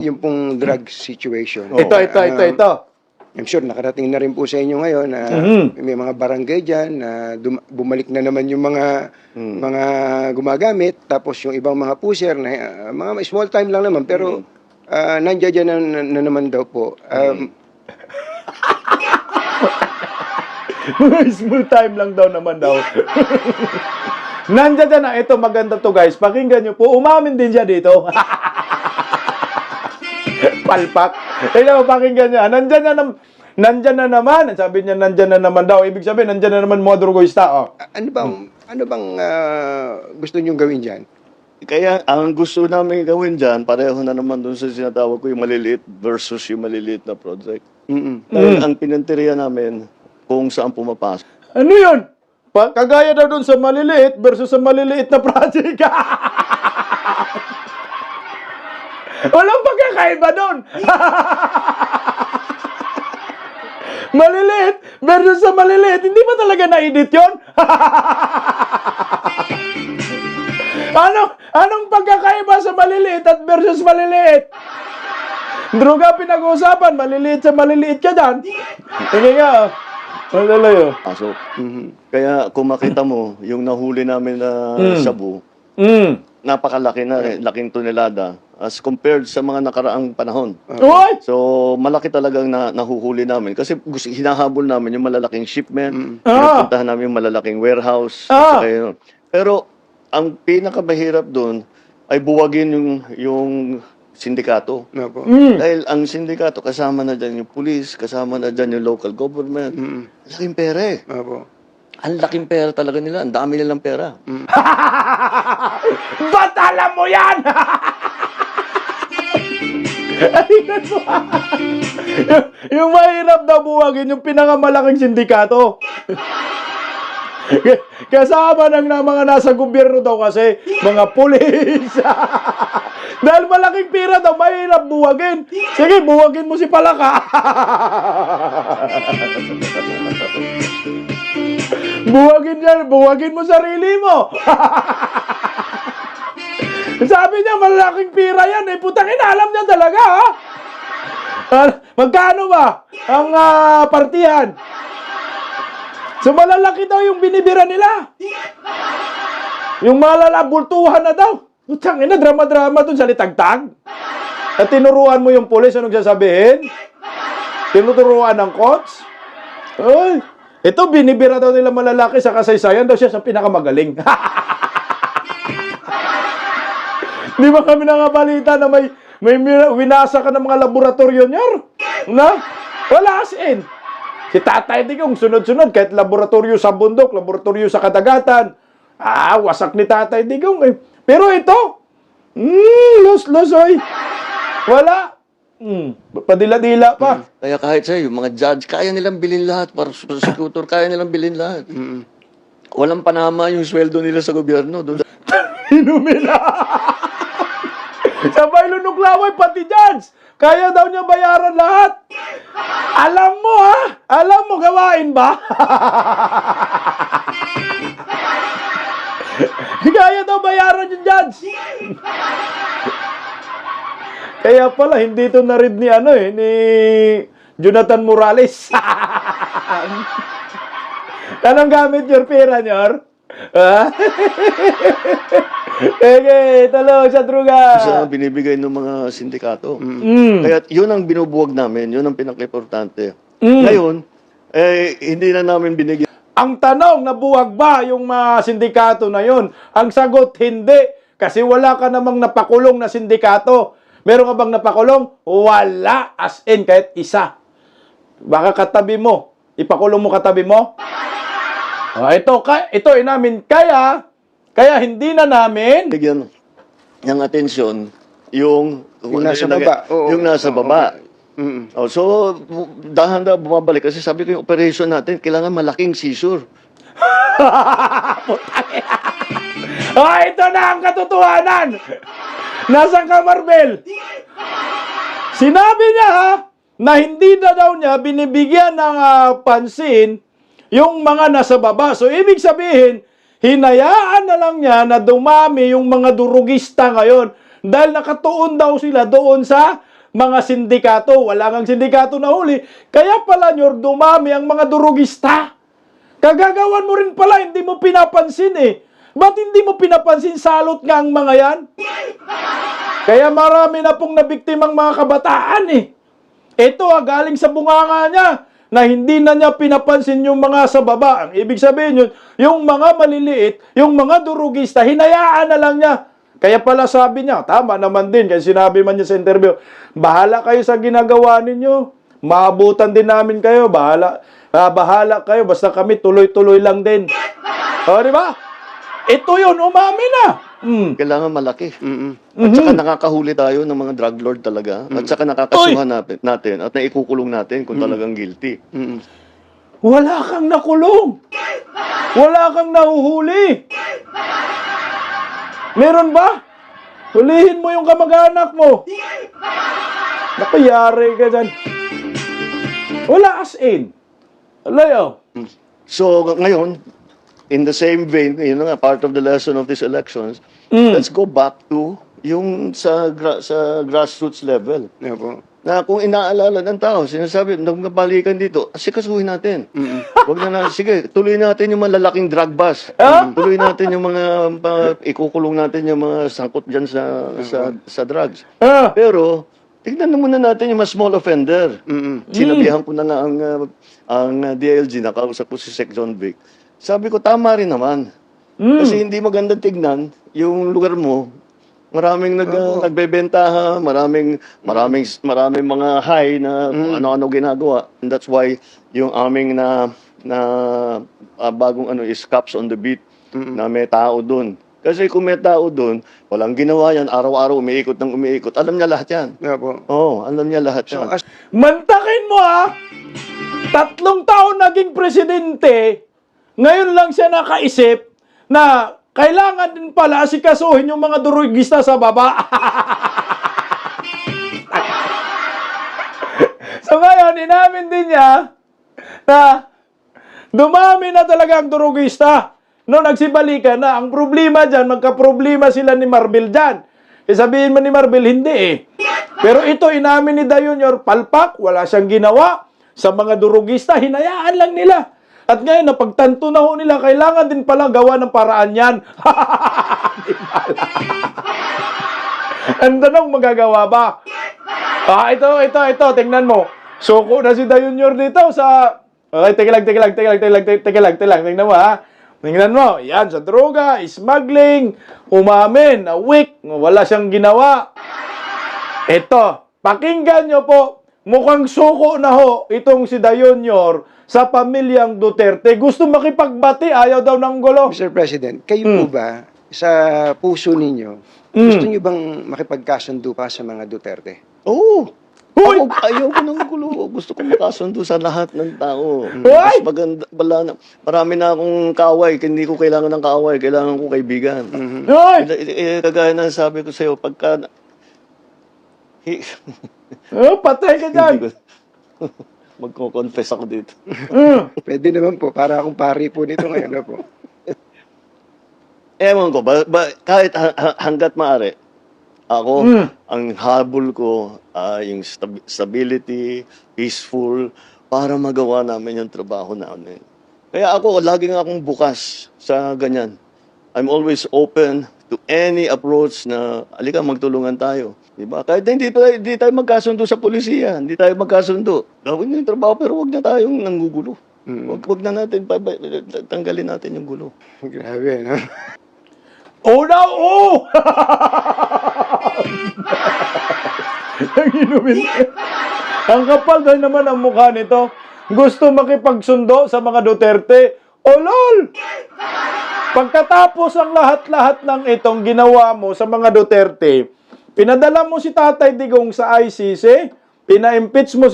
Yung pong drug situation. Ito. I'm sure nakarating na rin po sa inyo ngayon na may mga barangay dyan na bumalik na naman yung mga gumagamit, tapos yung ibang mga pusher na mga small time lang naman pero nandiyan dyan na naman daw po. Small time lang daw naman daw. Nandiyan na, ito maganda to guys. Pakinggan nyo po. Umamin din siya dito. Palpak. Tingnan mo, pakinggan niya. Nandyan na naman. Sabi niya, nandyan na naman daw. Ibig sabihin, nandyan na naman mga drugoista. Oh. Ano bang gusto niyong gawin dyan? Kaya ang gusto namin gawin dyan, pareho na naman dun sa sinatawag ko yung maliliit versus yung maliliit na project. Dahil ang pinanteriya namin kung saan pumapasok. Ano yun? Kagaya daw dun sa maliliit versus sa maliliit na project. Walang pagkakaiba dun. Maliliit versus sa maliliit. Hindi ba talaga na-edit yun? Anong pagkakaiba sa maliliit at versus maliliit? Droga pinag-uusapan, maliliit sa maliliit ka dyan. Sige nga. Madalayo. Pasok. Kaya kung makita mo, yung nahuli namin na shabu, napakalaki na, laking tonelada as compared sa mga nakaraang panahon. Uy! So, malaki talagang nahuhuli namin. Kasi hinahabol namin yung malalaking shipment, pinupuntahan namin yung malalaking warehouse. At saka yun. Pero, ang pinakamahirap doon ay buwagin yung sindikato. Opo. Dahil ang sindikato, kasama na dyan yung police, kasama na dyan yung local government. Laking pera eh. Opo. Ang laking pera talaga nila. Ang dami nilang pera. Ba't alam mo yan? yung mahirap na buwagin, yung pinakamalaking sindikato. Kasama ng mga nasa gobyerno daw kasi, mga pulis. Dahil malaking pira daw, mahirap buwagin. Sige, buwagin mo si Palaka. Buwagin mo sarili mo. Sabi niya, malaking pira yan. Putang ina, alam niya talaga, ha? Magkano ba ang partihan? So, malalaki daw yung binibira nila. Yung malalabultuhan na daw. Putang ina, drama-drama dun sa litagtag. At tinuruan mo yung pulis, anong sasabihin? Tinuturuan ng coach? Ay, ito, binibira daw nila malalaki sa kasaysayan, daw siya sa pinakamagaling. Di ba kami nangabalita na may winasa ka ng mga laboratorio niya? Na? Wala as in. Si Tatay Digong, sunod-sunod, kahit laboratorio sa bundok, laboratorio sa kadagatan, wasak ni Tatay Digong. Pero ito, los, oy. Wala. Padila-dila pa. Kaya kahit sa'yo, yung mga judge, kaya nilang bilhin lahat. Para prosecutor, kaya nilang bilhin lahat. Walang panama yung sweldo nila sa gobyerno. Hinumila. Sabay lunuklaway, pati judge. Kaya daw niya bayaran lahat. Alam mo, ha? Alam mo, gawain ba? Kaya daw bayaran yung judge. Kaya pala, hindi ito na-read ni Jonathan Morales. Anong gamit your pera, nyor? Okay, talong sa druga. Isa ang binibigay ng mga sindikato. Kaya yun ang binubuwag namin, yun ang pinaka-importante. Ngayon, hindi na namin binigyan. Ang tanong, nabuwag ba yung mga sindikato na yun? Ang sagot, hindi. Kasi wala ka namang napakulong na sindikato. Meron ka bang napakulong? Wala. As in, kahit isa. Baka katabi mo. Ipakulong mo katabi mo? Ito inamin. Kaya hindi na namin Bigyan ng atensyon yung nasa baba. Yung nasa baba. So, dahan-dahan bumabalik. Kasi sabi ko yung operation natin, kailangan malaking seizure. ito na ang katotohanan. Nasaan ka, Marbel? Sinabi niya na hindi na daw niya binibigyan ng pansin yung mga nasa baba. So, ibig sabihin, hinayaan na lang niya na dumami yung mga durugista ngayon dahil nakatuon daw sila doon sa mga sindikato. Wala ngang sindikato na huli. Kaya pala, Nyor, dumami ang mga durugista. Kagagawan mo rin pala, hindi mo pinapansin eh. Ba't hindi mo pinapansin? Salot nga ang mga yan. Kaya marami na pong nabiktimang mga kabataan eh. Ito galing sa bunganga niya na hindi na niya pinapansin yung mga sa baba. Ang ibig sabihin yun, yung mga maliliit, yung mga durugista, hinayaan na lang niya. Kaya pala sabi niya, tama naman din, kaya sinabi man niya sa interview, bahala kayo sa ginagawa ninyo. Maabutan din namin kayo, bahala kayo, basta kami tuloy-tuloy lang din. O, di ba? Ito yun, umami na. Kailangan malaki. Mm-mm. At saka nakakahuli tayo ng mga drug lord talaga. At saka nakakasuhan natin at naikukulong natin kung talagang guilty. Mm-mm. Wala kang nakulong. Wala kang nahuhuli. Meron ba? Hulihin mo yung kamag-anak mo. Nakayari ka dyan. Wala as in. Alayo. So, ngayon, in the same vein, yun nga, part of the lesson of these elections, let's go back to yung sa grassroots level. Yeah, po. Na kung inaalala ng tao, sinasabi, nagbabalikan dito, asikasuhin natin. Wag na sige, tuloy natin yung malalaking drug bust. Tuloy natin yung mga, ikukulong natin yung mga sangkot dyan sa drugs. Pero, tignan muna natin yung mas small offender. Sinabihan ko na nga ang DILG, nakausap ko si Sec. John Vic. Sabi ko, tama rin naman. Kasi hindi maganda tignan yung lugar mo. Maraming nagbebentaha, maraming mga high na kung ano-ano ginagawa. And that's why yung aming bagong is cops on the beat na may tao doon. Kasi kung may tao doon, walang ginawa yan, araw-araw umiikot ng umiikot. Alam niya lahat yan. Yeah, po. Oo, alam niya lahat yan. Mantakin mo 3 taon naging presidente, ngayon lang siya nakaisip na kailangan din pala asikasuhin yung mga durugista sa baba. So ngayon, inamin din niya na dumami na talaga ang durugista. No, nagsibalikan na. Ang problema dyan, magka-problema sila ni Marbil dyan. Sabihin mo ni Marbil, hindi eh. Pero ito, inamin ni Dayon, palpak, wala siyang ginawa. Sa mga durugista, hinayaan lang nila. At ngayon, napagtanto na ho nila, kailangan din pala gawa ng paraan yan. Di pala. Ang tanong, magagawa ba? Ito, tingnan mo. Suko na si Dayon dito sa... Okay, teka lang. Tingnan mo, Tingnan mo, yan, sa droga, smuggling, umamin, weak, wala siyang ginawa. Ito, pakinggan nyo po, mukhang suko na ho itong si Dayon sa pamilyang Duterte. Gusto makipagbati, ayaw daw ng gulo. Mr. President, kayo po ba, sa puso ninyo, gusto niyo bang makipagkasundo pa sa mga Duterte? Oo. Ayaw ko ng gulo. Gusto ko makasundo sa lahat ng tao. Mas maganda, marami na akong kaaway. Hindi ko kailangan ng kaaway. Kailangan ko kaibigan. Kagaya na sabi ko sa'yo, pagka... Patay ka dyan. Magko-confess ako dito. Pwede naman po, para akong pari po nito ngayon na po. Ewan ko, kahit hanggat maaari, ako, ang habol ko, yung stability, peaceful, para magawa namin yung trabaho namin. Kaya ako, lagi nga akong bukas sa ganyan. I'm always open to any approach na, alika, magtulungan tayo. Diba? Kahit hindi tayo magkasundo sa polisiya, hindi tayo magkasundo. Gawin yung trabaho, pero wag na tayong nanggugulo. Wag na natin, tanggalin natin yung gulo. Grabe, no? Ang kapal dahil naman ang mukha nito. Gusto makipagsundo sa mga Duterte. Lol! Pagkatapos ang lahat-lahat ng itong ginawa mo sa mga Duterte, pinadala mo si Tatay Digong sa ICC, pina-impeach mo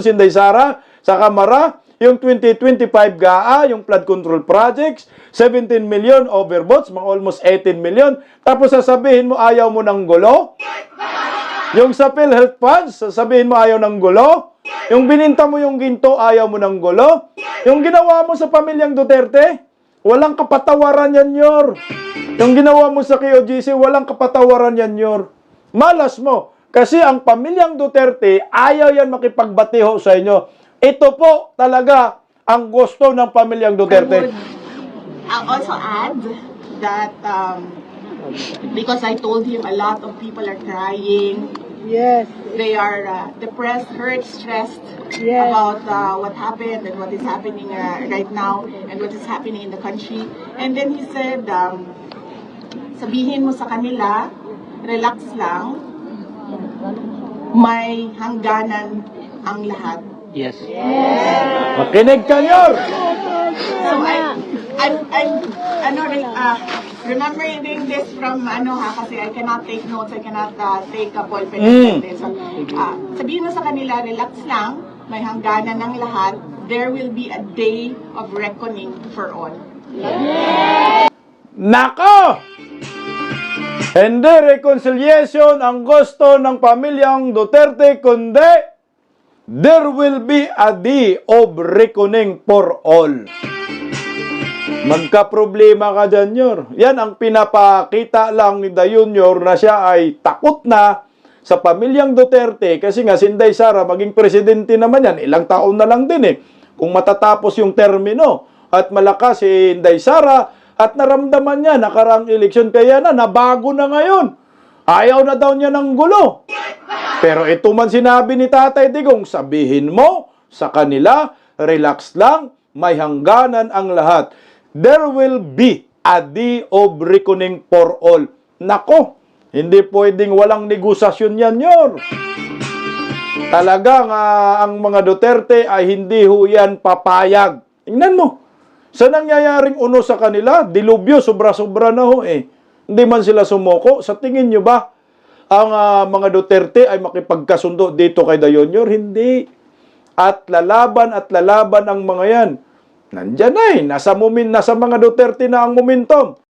si Inday Sara sa Kamara, yung 2025 GAA, yung flood control projects, 17 million overvotes, mga almost 18 million. Tapos sasabihin mo ayaw mo ng gulo? Yung sa PhilHealth funds, sasabihin mo ayaw ng gulo? Yung bininta mo yung ginto, ayaw mo ng gulo? Yung ginawa mo sa pamilyang Duterte, walang kapatawaran yan, Yor. Yung ginawa mo sa KOGC, walang kapatawaran yan, Yor. Malas mo. Kasi ang pamilyang Duterte, ayaw yan makipagbatiho sa inyo. Ito po talaga ang gusto ng pamilyang I Duterte. would also add that because I told him a lot of people are crying. Yes. They are depressed, hurt, stressed Yes. about what happened and what is happening right now and what is happening in the country. And then he said, sabihin mo sa kanila, relax lang, may hangganan ang lahat. Yes. Makinig ka, Nyor! So I'm remembering this from kasi I cannot take notes, I cannot take a ball pen and this. So, sabihin mo sa kanila, relax lang, may hangganan ng lahat. There will be a day of reckoning for all. Nako! Hindi reconciliation ang gusto ng pamilyang Duterte, kundi there will be a day of reckoning for all. Magka-problema ka dyan, Yor. Yan ang pinapakita lang ni Dayon, Yor, na siya ay takot na sa pamilyang Duterte kasi nga si Inday Sara maging presidente naman yan. Ilang taon na lang din eh. Kung matatapos yung termino at malakas si Inday Sara at naramdaman niya nakaraang eleksyon kaya nabago na ngayon. Ayaw na daw niya ng gulo. Pero ito man sinabi ni Tatay Digong, sabihin mo sa kanila, relax lang, may hangganan ang lahat. There will be a day of reckoning for all. Nako, hindi pwedeng walang negosasyon yan, Yor. Talagang ang mga Duterte ay hindi ho yan papayag. Tingnan mo, sa nangyayaring uno sa kanila, dilubyo, sobra-sobra na ho eh. Hindi man sila sumuko. Sa tingin nyo ba, ang mga Duterte ay makipagkasundo dito kay Dayon, Yor? Hindi. At lalaban ang mga yan. Nandyan na eh. Nasa mga Duterte na ang momentum.